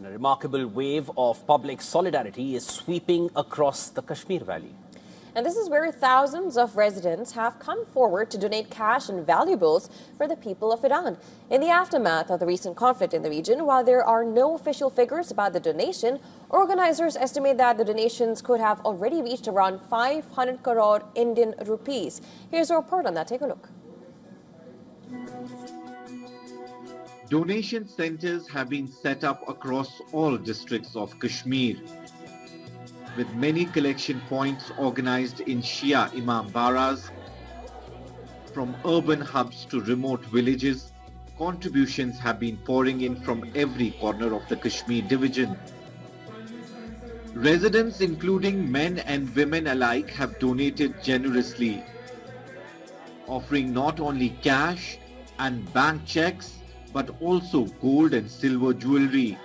A remarkable wave of public solidarity is sweeping across the Kashmir Valley. And this is where thousands of residents have come forward to donate cash and valuables for the people of Iran. In the aftermath of the recent conflict in the region, while there are no official figures about the donation, organizers estimate that the donations could have already reached around 500 crore Indian rupees. Here's a report on that. Take a look. Donation centers have been set up across all districts of Kashmir, with many collection points organized in Shia Imam Baras. From urban hubs to remote villages, contributions have been pouring in from every corner of the Kashmir division. Residents, including men and women alike, have donated generously, offering not only cash and bank checks, but also gold and silver jewelry.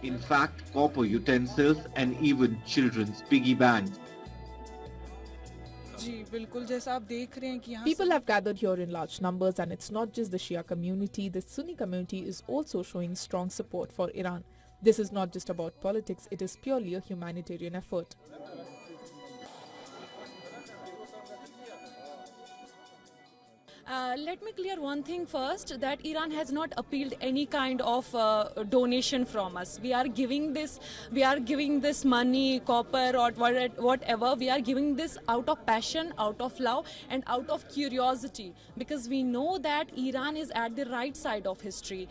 In fact, copper utensils and even children's piggy banks. People have gathered here in large numbers, and it's not just the Shia community. The Sunni community is also showing strong support for Iran. This is not just about politics, it is purely a humanitarian effort. Let me clear one thing first, that Iran has not appealed any kind of donation from us. We are giving this money, copper or whatever. We are giving this out of passion, out of love and out of curiosity, because we know that Iran is at the right side of history.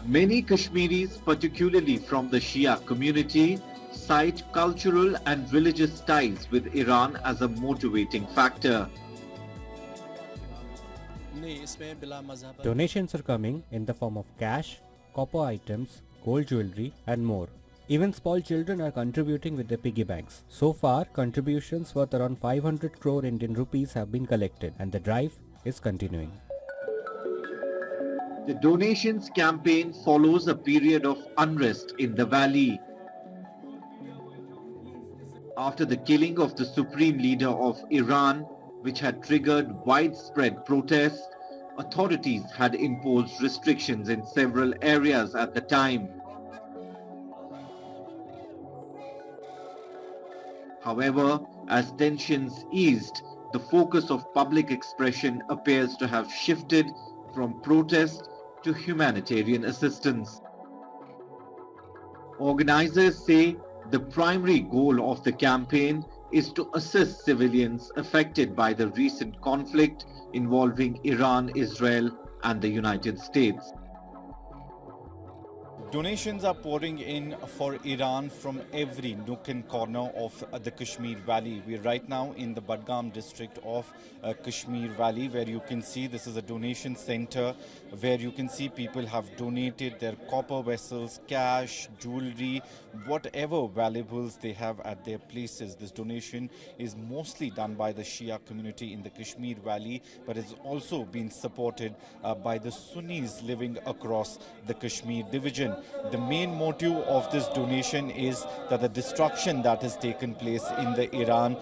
Many Kashmiris, particularly from the Shia community, cite cultural and religious ties with Iran as a motivating factor. Donations are coming in the form of cash, copper items, gold jewelry and more. Even small children are contributing with their piggy banks. So far, contributions worth around 500 crore Indian rupees have been collected, and the drive is continuing. The donations campaign follows a period of unrest in the valley. After the killing of the supreme leader of Iran, which had triggered widespread protests, authorities had imposed restrictions in several areas at the time. However, as tensions eased, the focus of public expression appears to have shifted from protest to humanitarian assistance. Organizers say the primary goal of the campaign is to assist civilians affected by the recent conflict involving Iran, Israel and the United States. Donations are pouring in for Iran from every nook and corner of the Kashmir Valley. We're right now in the Budgam district of Kashmir Valley, where you can see this is a donation center where you can see people have donated their copper vessels, cash, jewelry, whatever valuables they have at their places. This donation is mostly done by the Shia community in the Kashmir Valley, but it's also been supported by the Sunnis living across the Kashmir division. The main motive of this donation is that the destruction that has taken place in the Iran,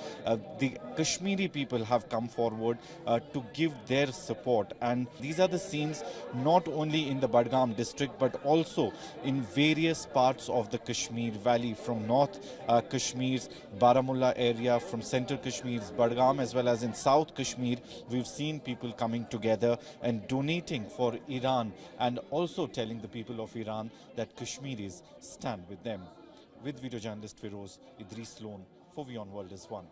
the Kashmiri people have come forward to give their support, and these are the scenes not only in the Budgam district but also in various parts of the Kashmir Valley, from North Kashmir's Baramulla area, from Central Kashmir's Budgam, as well as in South Kashmir. We've seen people coming together and donating for Iran, and also telling the people of Iran that Kashmiris stand with them. With video journalist Feroz, Idris Loan for WION World is One.